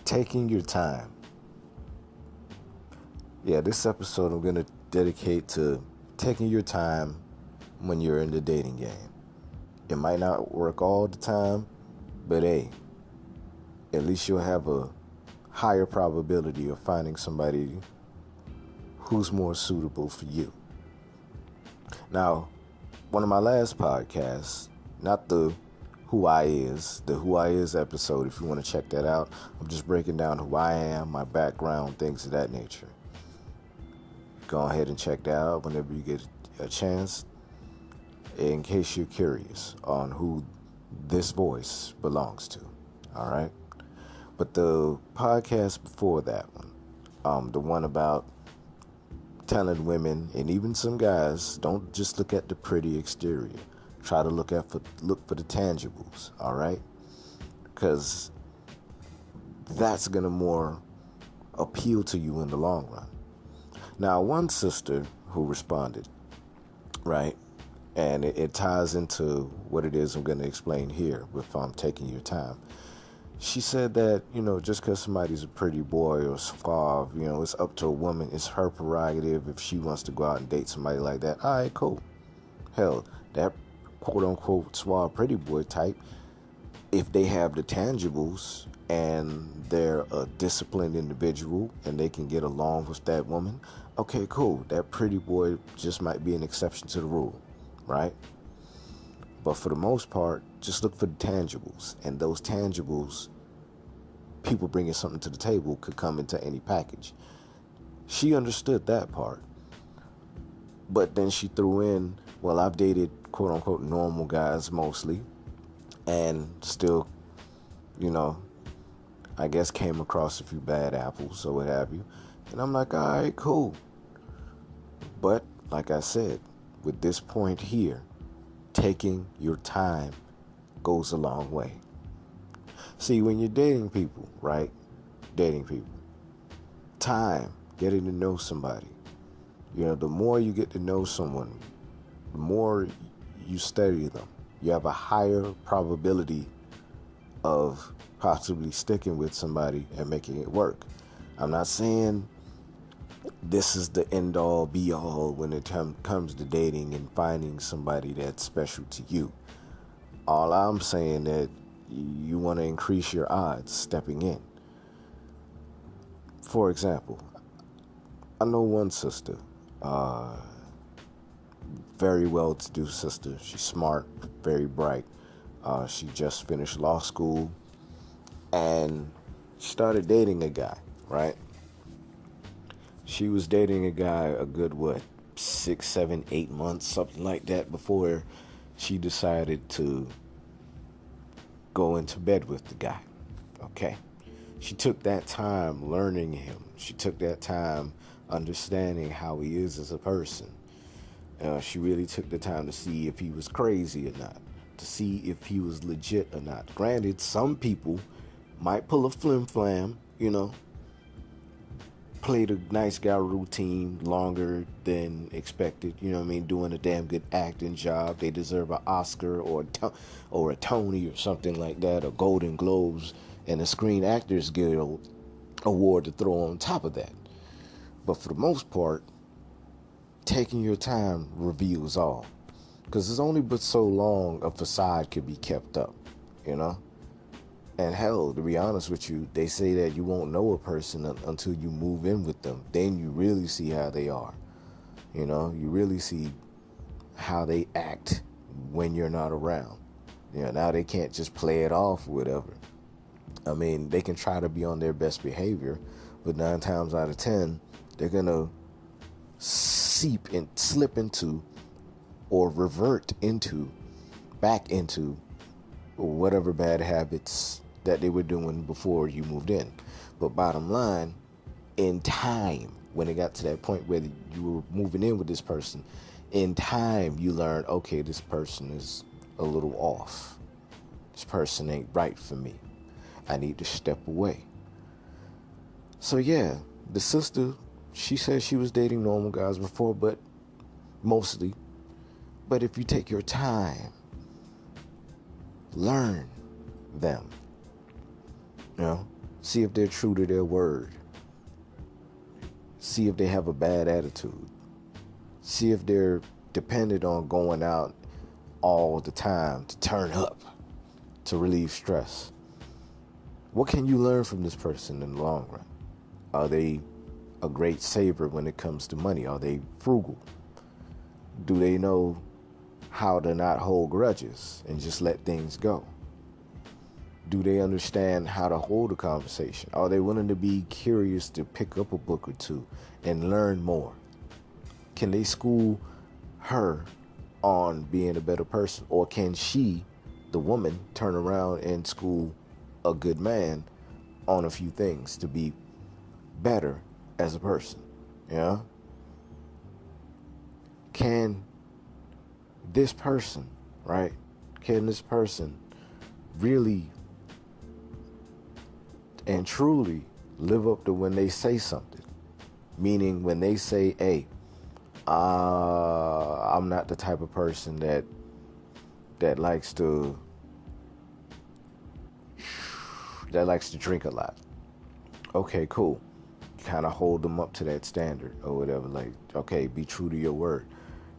Taking your time. Yeah, this episode I'm going to dedicate to taking your time when you're in the dating game. It might not work all the time, but hey, at least you'll have a higher probability of finding somebody who's more suitable for you. Now, one of my last podcasts, not the Who I Is episode, if you want to check that out, I'm just breaking down who I am, my background, things of that nature. Go ahead and check that out whenever you get a chance, in case you're curious on who this voice belongs to. All right? But the podcast before that one, the one about telling women and even some guys, don't just look at the pretty exterior. Try to look for the tangibles, all right? Because that's gonna more appeal to you in the long run. Now, one sister who responded, right, and it ties into what it is I'm going to explain here with taking your time. She said that, just because somebody's a pretty boy or suave, it's up to a woman. It's her prerogative if she wants to go out and date somebody like that. All right, cool. Hell, that quote-unquote suave pretty boy type, if they have the tangibles and they're a disciplined individual and they can get along with that woman, okay, cool. That pretty boy just might be an exception to the rule, right? But for the most part, just look for the tangibles. And those tangibles, people bringing something to the table, could come into any package. She understood that part. But then she threw in, well, I've dated quote-unquote normal guys mostly, and still, I guess came across a few bad apples or what have you. And I'm like, all right, cool. But like I said, with this point here, taking your time goes a long way. See, when you're dating people, right? Time, getting to know somebody. The more you get to know someone, the more you study them, you have a higher probability of possibly sticking with somebody and making it work. I'm not saying this is the end-all, be-all when it comes to dating and finding somebody that's special to you. All I'm saying that you want to increase your odds stepping in. For example, I know one sister, very well-to-do sister. She's smart, very bright. She just finished law school and started dating a guy, right? She was dating a guy a good, 6, 7, 8 months, something like that, before she decided to go into bed with the guy, okay? She took that time learning him. She took that time understanding how he is as a person. She really took the time to see if he was crazy or not, to see if he was legit or not. Granted, some people might pull a flim-flam, play the nice guy routine longer than expected, doing a damn good acting job. They deserve an Oscar or a Tony or something like that, or Golden Globes and a Screen Actors Guild award to throw on top of that. But for the most part, taking your time reveals all. Because it's only but so long a facade can be kept up, And hell, to be honest with you, they say that you won't know a person until you move in with them. Then you really see how they are. You really see how they act when you're not around. Now they can't just play it off or whatever. I mean, they can try to be on their best behavior, but 9 times out of 10, they're going to slip into or revert back into whatever bad habits that they were doing before you moved in. But bottom line, in time, when it got to that point where you were moving in with this person, in time you learn, okay, this person is a little off. This person ain't right for me. I need to step away. So yeah, the sister, she said she was dating normal guys before, but mostly. But if you take your time, learn them. See if they're true to their word. See if they have a bad attitude. See if they're dependent on going out all the time to turn up, to relieve stress. What can you learn from this person in the long run? Are they a great saver when it comes to money? Are they frugal? Do they know how to not hold grudges and just let things go? Do they understand how to hold a conversation? Are they willing to be curious to pick up a book or two and learn more? Can they school her on being a better person? Or can she, the woman, turn around and school a good man on a few things to be better as a person? Yeah. Can this person, right? Can this person really and truly live up to when they say something? Meaning when they say, hey, I'm not the type of person that likes to drink a lot. Okay, cool. Kind of hold them up to that standard or whatever. Like, okay, be true to your word.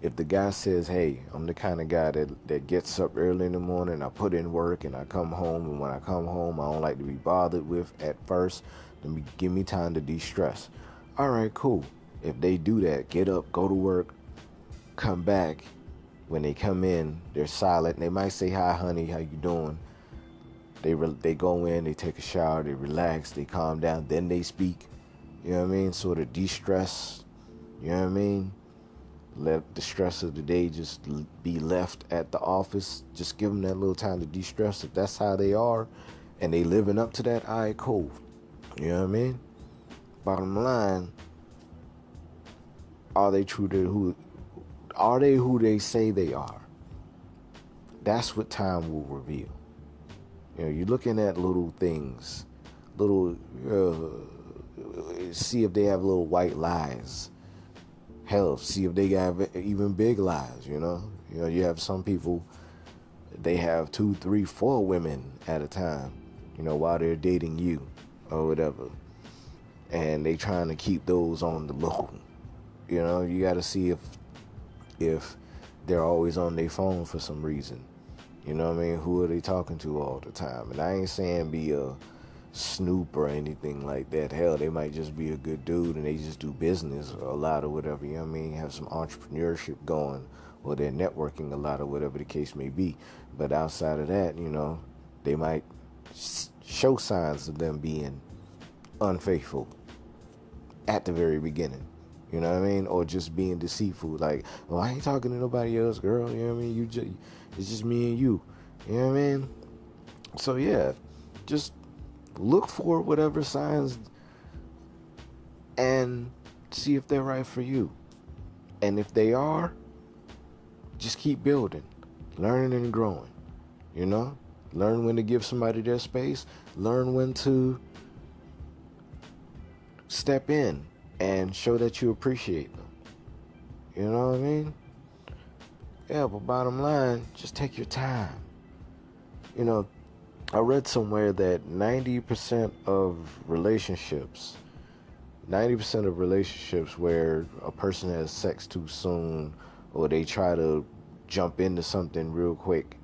If the guy says, hey, I'm the kind of guy that gets up early in the morning, I put in work, and I come home, and when I come home, I don't like to be bothered with at first. Give me time to de-stress. All right, cool. If they do that, get up, go to work, come back. When they come in, they're silent. They might say, hi, honey, how you doing? They go in, they take a shower, they relax, they calm down, then they speak. You know what I mean? Sort of de-stress. You know what I mean? Let the stress of the day just be left at the office. Just give them that little time to de-stress. If that's how they are and they living up to that, all right, cool. You know what I mean? Bottom line, are they true to who they say they are? That's what time will reveal. You know, you're looking at little things, see if they have little white lies. Hell, see if they have even big lies, you know. You know, you have some people, they have 2, 3, 4 women at a time, you know, while they're dating you or whatever. And they trying to keep those on the low. You know, you got to see if they're always on their phone for some reason. You know what I mean? Who are they talking to all the time? And I ain't saying be a snoop or anything like that. Hell, they might just be a good dude and they just do business a lot or whatever, you know what I mean? Have some entrepreneurship going, or they're networking a lot or whatever the case may be. But outside of that, you know, they might show signs of them being unfaithful at the very beginning. You know what I mean? Or just being deceitful. Like, oh, I ain't talking to nobody else, girl. You know what I mean? It's just me and you. You know what I mean? So, yeah, just look for whatever signs and see if they're right for you. And if they are, just keep building, learning and growing. You know? Learn when to give somebody their space. Learn when to step in and show that you appreciate them. You know what I mean? Yeah, but bottom line, just take your time. You know, I read somewhere that 90% of relationships where a person has sex too soon or they try to jump into something real quick,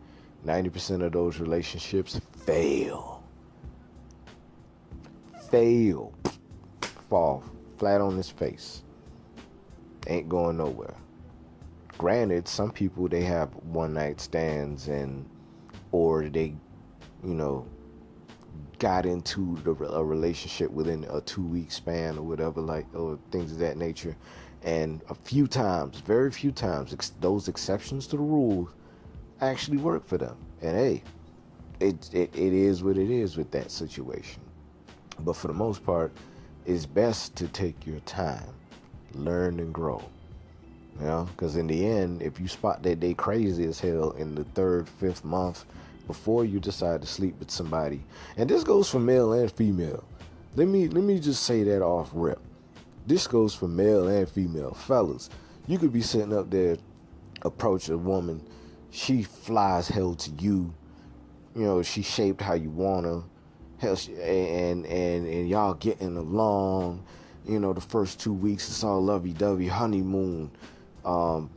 90% of those relationships fail. Fall flat on his face. Ain't going nowhere. Granted, some people, they have one night stands or they, you know, got into a relationship within a 2-week span or whatever, like, or things of that nature. And very few times, those exceptions to the rules actually work for them. And hey, it is what it is with that situation. But for the most part, it's best to take your time, learn and grow. You know, because in the end, if you spot that they crazy as hell in the 3rd, 5th month before you decide to sleep with somebody, and this goes for male and female. Let me just say that off rip. This goes for male and female. Fellas, you could be sitting up there, approach a woman, she flies hell to you. You know, she shaped how you want her. Hell, and y'all getting along. You know, the first 2 weeks it's all lovey-dovey, honeymoon, um,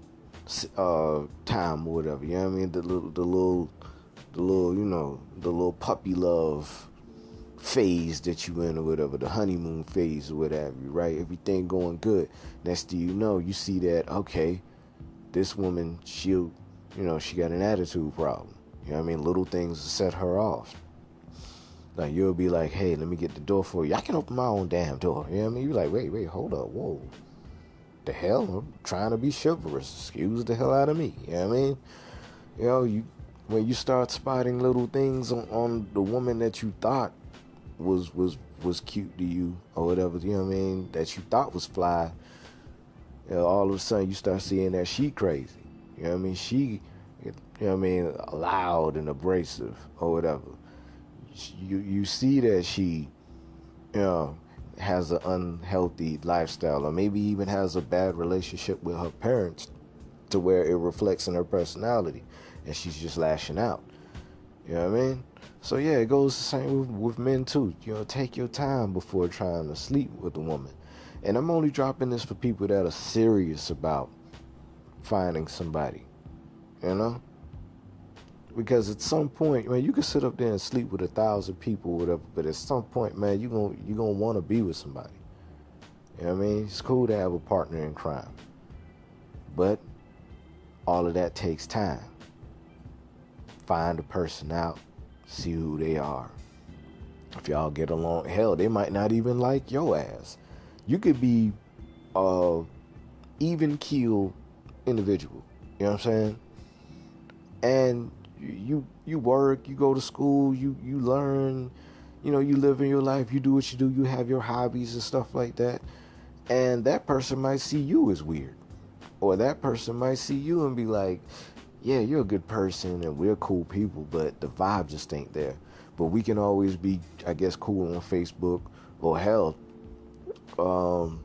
time or whatever. You know what I mean? The little, the little puppy love phase that you in or whatever, the honeymoon phase or whatever, right? Everything going good. Next thing you know, you see that, okay, this woman, she got an attitude problem. You know what I mean? Little things set her off. Like, you'll be like, hey, let me get the door for you. I can open my own damn door. You know what I mean? You're like, wait, hold up, whoa. The hell? I'm trying to be chivalrous. Excuse the hell out of me. You know what I mean? When you start spotting little things on the woman that you thought was cute to you or whatever, you know what I mean, that you thought was fly, all of a sudden you start seeing that she crazy. You know what I mean? She, you know what I mean, loud and abrasive or whatever. You see that she, has an unhealthy lifestyle, or maybe even has a bad relationship with her parents to where it reflects in her personality and she's just lashing out. You know what I mean? So yeah, it goes the same with men too. Take your time before trying to sleep with a woman. And I'm only dropping this for people that are serious about finding somebody, because at some point, man, you can sit up there and sleep with 1,000 people or whatever, but at some point, man, you gonna want to be with somebody. You know what I mean? It's cool to have a partner in crime, but all of that takes time. Find a person out, see who they are. If y'all get along, hell, they might not even like your ass. You could be a even keel individual. You know what I'm saying? And you work, you go to school, you learn, you live in your life, you do what you do, you have your hobbies and stuff like that. And that person might see you as weird. Or that person might see you and be like, yeah, you're a good person and we're cool people, but the vibe just ain't there. But we can always be, I guess, cool on Facebook, or hell, or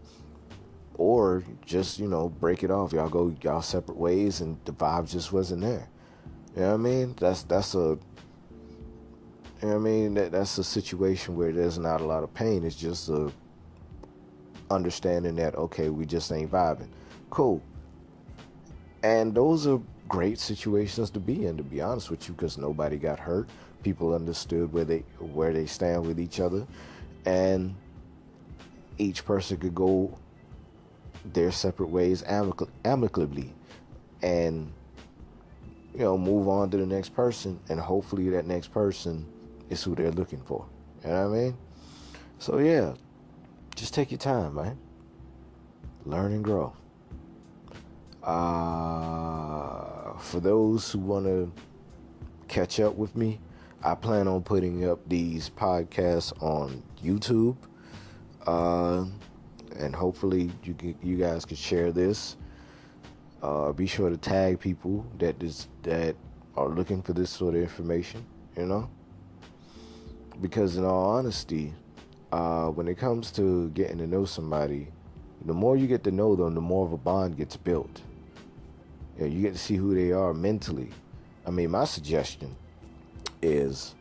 just, break it off. Y'all go y'all separate ways and the vibe just wasn't there. You know what I mean? That's a situation where there's not a lot of pain. It's just a understanding that, okay, we just ain't vibing. Cool. And those are great situations to be in, to be honest with you, because nobody got hurt. People understood where they stand with each other, and each person could go their separate ways amicably, and move on to the next person, and hopefully that next person is who they're looking for. You know what I mean? So yeah, just take your time, man. Learn and grow. For those who want to catch up with me, I plan on putting up these podcasts on YouTube, and hopefully you guys can share this. Be sure to tag people that are looking for this sort of information, because in all honesty, when it comes to getting to know somebody, the more you get to know them, the more of a bond gets built. You get to see who they are mentally. I mean, my suggestion is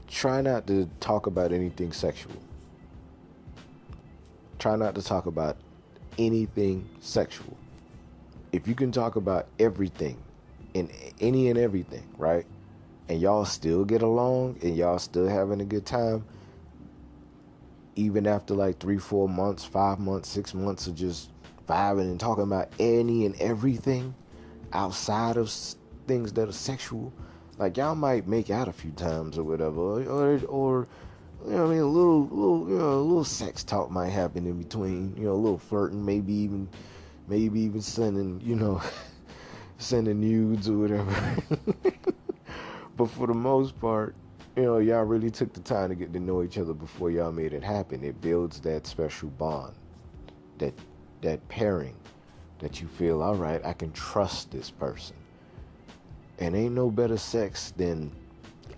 try not to talk about anything sexual. Try not to talk about anything sexual. If you can talk about everything and any and everything, right? And y'all still get along and y'all still having a good time, even after like 3, 4 months, 5 months, 6 months of just vibing and talking about any and everything outside of things that are sexual, like y'all might make out a few times or whatever, or a little sex talk might happen in between, a little flirting, maybe even sending, sending nudes or whatever. But for the most part, y'all really took the time to get to know each other before y'all made it happen. It builds that special bond, that pairing, that you feel, all right, I can trust this person. And ain't no better sex than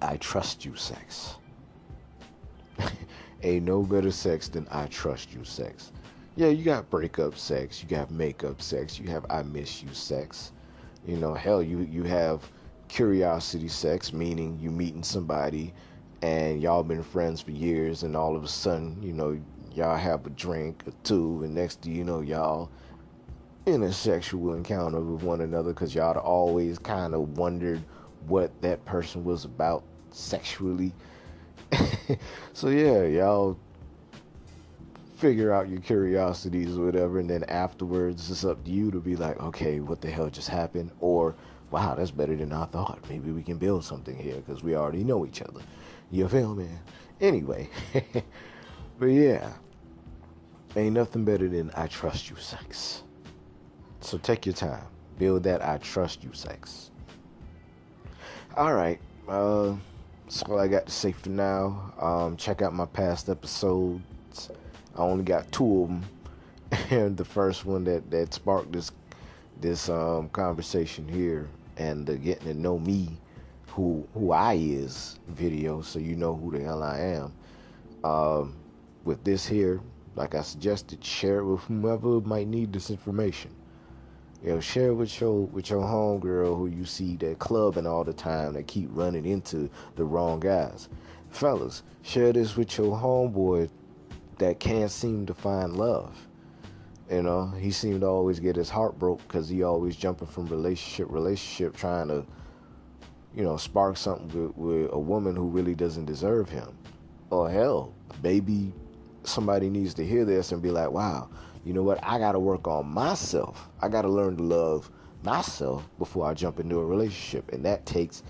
I trust you sex. Ain't no better sex than I trust you sex. Yeah, you got breakup sex, you got makeup sex, you have I miss you sex. Hell, you have curiosity sex, meaning you meeting somebody and y'all been friends for years, and all of a sudden, y'all have a drink or two, and next thing you know, y'all in a sexual encounter with one another because y'all always kind of wondered what that person was about sexually. So yeah, y'all figure out your curiosities or whatever, and then afterwards it's up to you to be like, okay, what the hell just happened? Or, wow, that's better than I thought. Maybe we can build something here because we already know each other. You feel me? Anyway, but yeah, ain't nothing better than I trust you sex. So take your time. Build that I trust you sex. All right. That's all I got to say for now. Check out my past episodes. I only got 2 of them, and the first one that sparked this conversation here, and the getting to know me, who I is video, so you know who the hell I am. With this here, like I suggested, share it with whomever might need this information. Share it with your homegirl who you see that clubbing all the time, that keep running into the wrong guys. Fellas, share this with your homeboy that can't seem to find love. He seemed to always get his heart broke because he always jumping from relationship trying to, spark something with a woman who really doesn't deserve him. Or hell, maybe somebody needs to hear this and be like, wow, you know what? I got to work on myself. I got to learn to love myself before I jump into a relationship. And that takes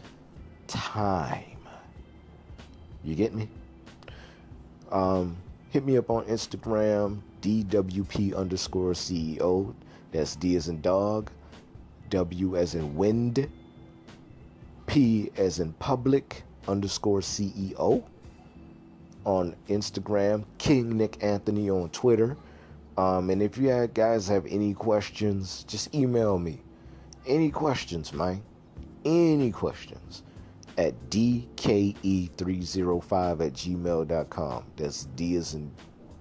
time. You get me? Hit me up on Instagram, DWP_CEO. That's D as in dog, W as in wind, P as in public _CEO on Instagram, King Nick Anthony on Twitter. And if you guys have any questions, just email me. Any questions, man. Any questions at dke305@gmail.com. That's D as in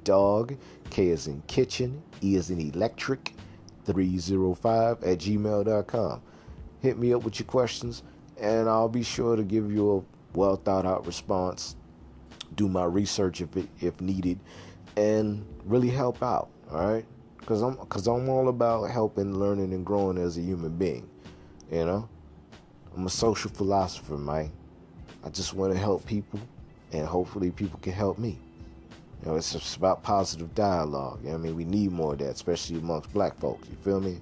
dog, K as in kitchen, E as in electric, 305@gmail.com. Hit me up with your questions, and I'll be sure to give you a well thought out response. Do my research if needed, and really help out. All right, because I'm all about helping, learning, and growing as a human being. I'm a social philosopher, man. I just want to help people, and hopefully people can help me. It's just about positive dialogue. We need more of that, especially amongst black folks. You feel me?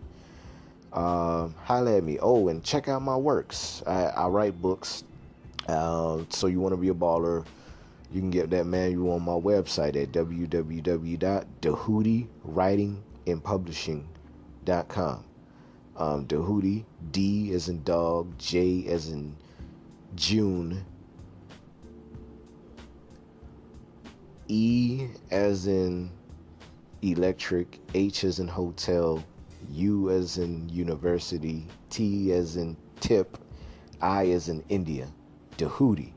Holla at me. Oh, and check out my works. I write books. So you want to be a baller, you can get that manual on my website at www.dahootiewritingandpublishing.com. Dahootie, D as in dog, J as in June, E as in electric, H as in hotel, U as in university, T as in tip, I as in India. Dahootie,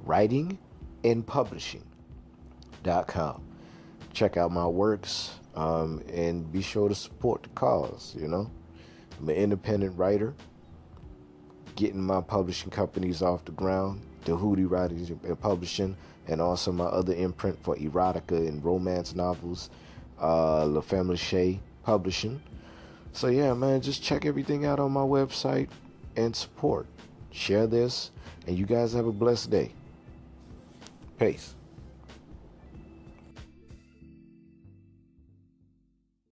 writing and publishing.com. Check out my works, and be sure to support the cause. I'm an independent writer, getting my publishing companies off the ground, Dahootie Writing and Publishing, and also my other imprint for erotica and romance novels, La Femme Shea Publishing. So yeah, man, just check everything out on my website and support. Share this, and you guys have a blessed day. Peace.